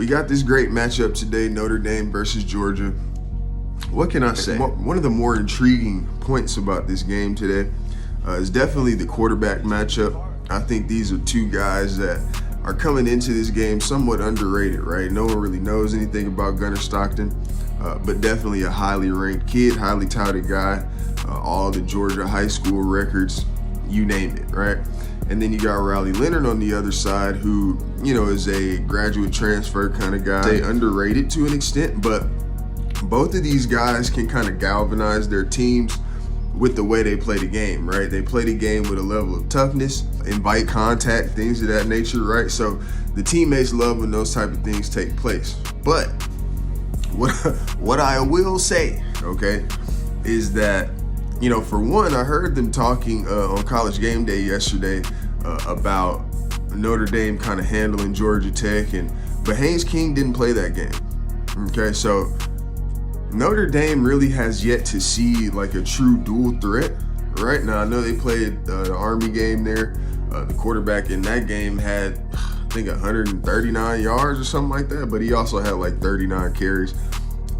We got this great matchup today, Notre Dame versus Georgia. What can I say? One of the more intriguing points about this game today is definitely the quarterback matchup. I think these are two guys that are coming into this game somewhat underrated, right? No one really knows anything about Gunnar Stockton, but definitely a highly ranked kid, highly touted guy, all the Georgia high school records, you name it, right? And then you got Riley Leonard on the other side, who, you know, is a graduate transfer kind of guy. They underrated to an extent, but both of these guys can kind of galvanize their teams with the way they play the game, right? They play the game with a level of toughness, invite contact, things of that nature, right? So the teammates love when those type of things take place. But what I will say, okay, is that, you know, for one, I heard them talking on College Game Day yesterday about Notre Dame kind of handling Georgia Tech, but Haynes King didn't play that game. Okay, so Notre Dame really has yet to see like a true dual threat. Right now, I know they played the Army game there. The quarterback in that game had, I think, 139 yards or something like that, but he also had like 39 carries.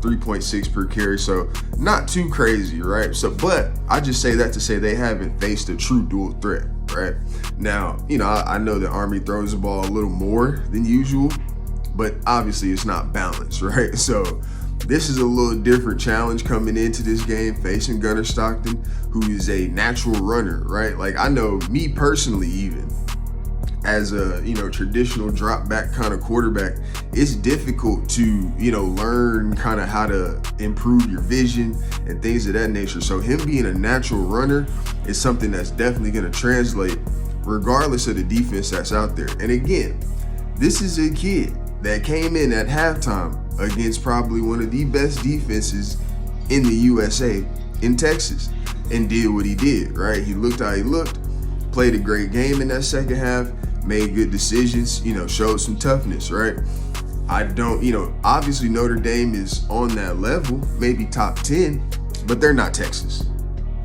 3.6 per carry, so not too crazy, right? So, but I just say that to say they haven't faced a true dual threat, right? Now, you know, I know the Army throws the ball a little more than usual, but obviously it's not balanced, right? So this is a little different challenge coming into this game, facing Gunnar Stockton, who is a natural runner, right? Like, I know me personally, even as a, you know, traditional drop back kind of quarterback, it's difficult to, you know, learn kind of how to improve your vision and things of that nature. So him being a natural runner is something that's definitely going to translate regardless of the defense that's out there. And again, this is a kid that came in at halftime against probably one of the best defenses in the USA in Texas and did what he did, right? He looked how he looked, played a great game in that second half, made good decisions, you know, showed some toughness, right? I don't, you know, obviously Notre Dame is on that level, maybe top 10, but they're not Texas,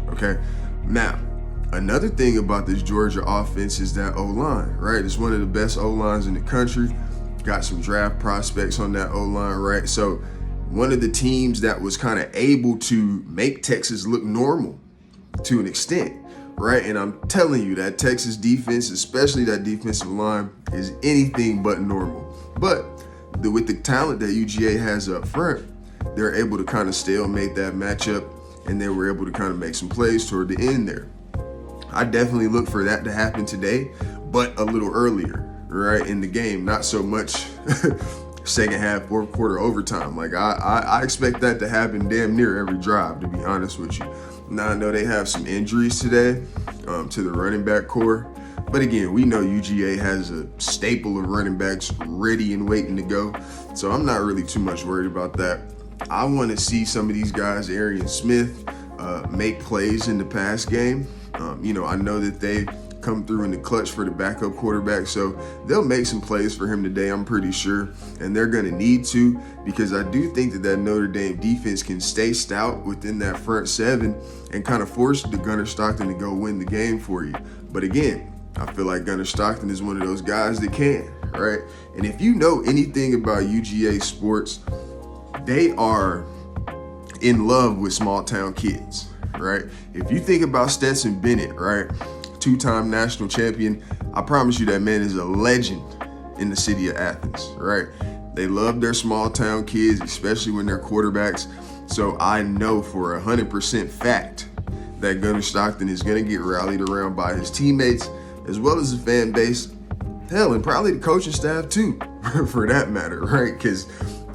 okay? Now, another thing about this Georgia offense is that O-line, right? It's one of the best O-lines in the country. Got some draft prospects on that O-line, right? So one of the teams that was kind of able to make Texas look normal to an extent, right? And I'm telling you, that Texas defense, especially that defensive line, is anything but normal. But with the talent that UGA has up front, they're able to kind of stalemate that matchup, and they were able to kind of make some plays toward the end there. I definitely look for that to happen today, but a little earlier, right, in the game. Not so much second half, fourth quarter, overtime. Like, I expect that to happen damn near every drive, to be honest with you. Now, I know they have some injuries today to the running back core. But again, we know UGA has a staple of running backs ready and waiting to go. So I'm not really too much worried about that. I want to see some of these guys, Arian Smith, make plays in the pass game. You know, I know that they come through in the clutch for the backup quarterback, so they'll make some plays for him today, I'm pretty sure, and they're going to need to, because I do think that Notre Dame defense can stay stout within that front seven and kind of force the Gunnar Stockton to go win the game for you. But again, I feel like Gunnar Stockton is one of those guys that can, right? And if you know anything about UGA sports, they are in love with small town kids, right? If you think about Stetson Bennett, right? Two-time national champion, I promise you that man is a legend in the city of Athens, right? They love their small town kids, especially when they're quarterbacks. So I know for 100% fact that Gunnar Stockton is going to get rallied around by his teammates, as well as the fan base, hell, and probably the coaching staff too, for that matter, right? Because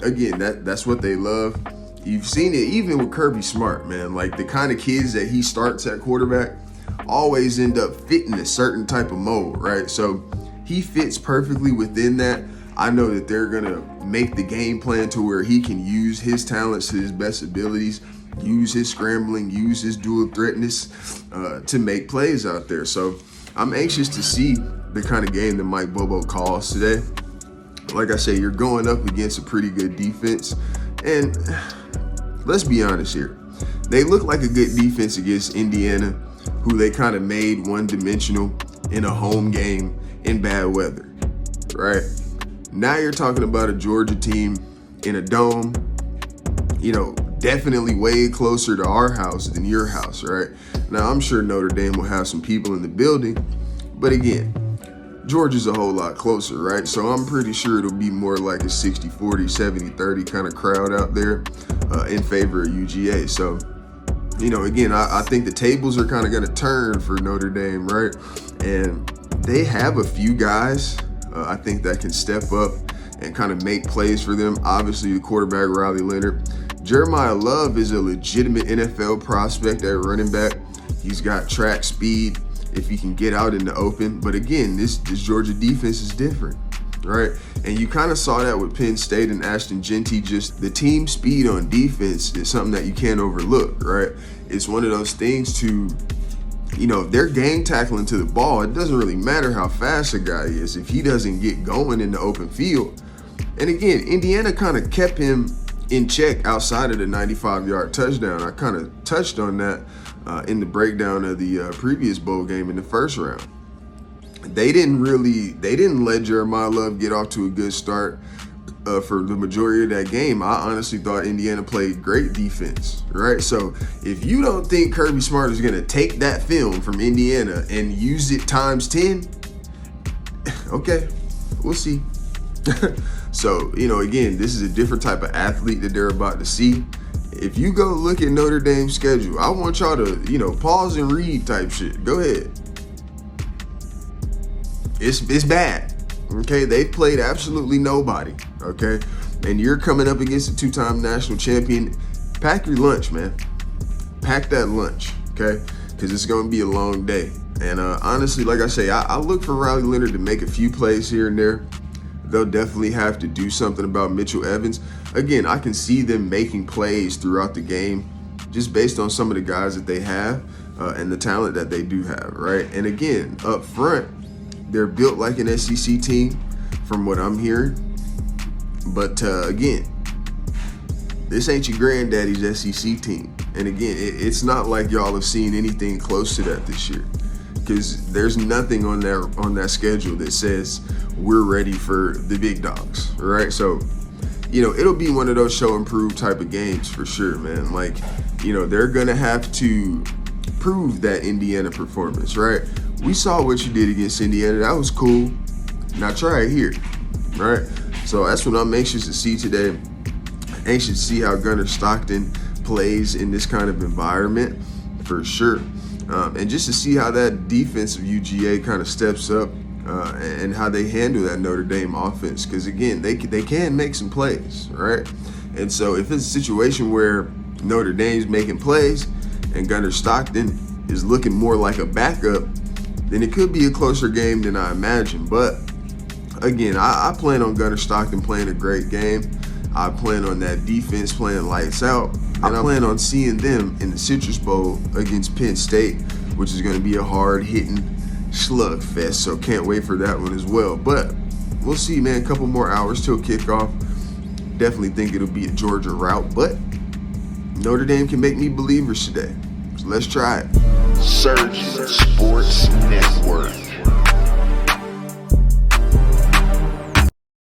again, that's what they love. You've seen it even with Kirby Smart, man. Like, the kind of kids that he starts at quarterback always end up fitting a certain type of mold, right? So he fits perfectly within that. I know that they're going to make the game plan to where he can use his talents to his best abilities, use his scrambling, use his dual threatness to make plays out there. So I'm anxious to see the kind of game that Mike Bobo calls today. Like I say, you're going up against a pretty good defense. And let's be honest here. They look like a good defense against Indiana, who they kind of made one-dimensional in a home game in bad weather, right? Now you're talking about a Georgia team in a dome, you know, definitely way closer to our house than your house, right? Now, I'm sure Notre Dame will have some people in the building, but again, Georgia's a whole lot closer, right? So I'm pretty sure it'll be more like a 60-40, 70-30 kind of crowd out there in favor of UGA. So, you know, again, I think the tables are kind of going to turn for Notre Dame, right? And they have a few guys I think that can step up and kind of make plays for them. Obviously, the quarterback, Riley Leonard. Jeremiah Love is a legitimate NFL prospect at running back. He's got track speed if he can get out in the open. But again, this Georgia defense is different, right? And you kind of saw that with Penn State and Ashton Genty. Just the team speed on defense is something that you can't overlook, right? It's one of those things to, you know, if they're gang tackling to the ball, it doesn't really matter how fast a guy is if he doesn't get going in the open field. And again, Indiana kind of kept him in check outside of the 95-yard touchdown. I kind of touched on that in the breakdown of the previous bowl game in the first round. They didn't let Jeremiah Love get off to a good start for the majority of that game. I honestly thought Indiana played great defense, right? So if you don't think Kirby Smart is going to take that film from Indiana and use it times 10, okay, we'll see. So, you know, again, this is a different type of athlete that they're about to see. If you go look at Notre Dame's schedule, I want y'all to, you know, pause and read type shit. Go ahead. It's bad. Okay, they've played absolutely nobody. Okay, and you're coming up against a two-time national champion. Pack your lunch, man. Pack that lunch, okay? Because it's going to be a long day. And honestly, like I say, I look for Riley Leonard to make a few plays here and there. They'll definitely have to do something about Mitchell Evans. Again, I can see them making plays throughout the game just based on some of the guys that they have and the talent that they do have, right? And again, up front, they're built like an SEC team from what I'm hearing. But again, this ain't your granddaddy's SEC team. And again, it's not like y'all have seen anything close to that this year, because there's nothing on that schedule that says we're ready for the big dogs, right? So, you know, it'll be one of those show and prove type of games for sure, man. Like, you know, they're gonna have to prove that Indiana performance, right? We saw what you did against Indiana. That was cool. Now try it here, right? So that's what I'm anxious to see today. Anxious to see how Gunnar Stockton plays in this kind of environment for sure. And just to see how that defense of UGA kind of steps up and how they handle that Notre Dame offense. Because again, they can make some plays, right? And so if it's a situation where Notre Dame's making plays and Gunnar Stockton is looking more like a backup, then it could be a closer game than I imagined. But again, I plan on Gunnar Stockton playing a great game. I plan on that defense playing lights out. And I plan on seeing them in the Citrus Bowl against Penn State, which is going to be a hard-hitting slugfest. So can't wait for that one as well. But we'll see, man. A couple more hours till kickoff. Definitely think it'll be a Georgia route. But Notre Dame can make me believers today. So let's try it. Surgeon Sports Network.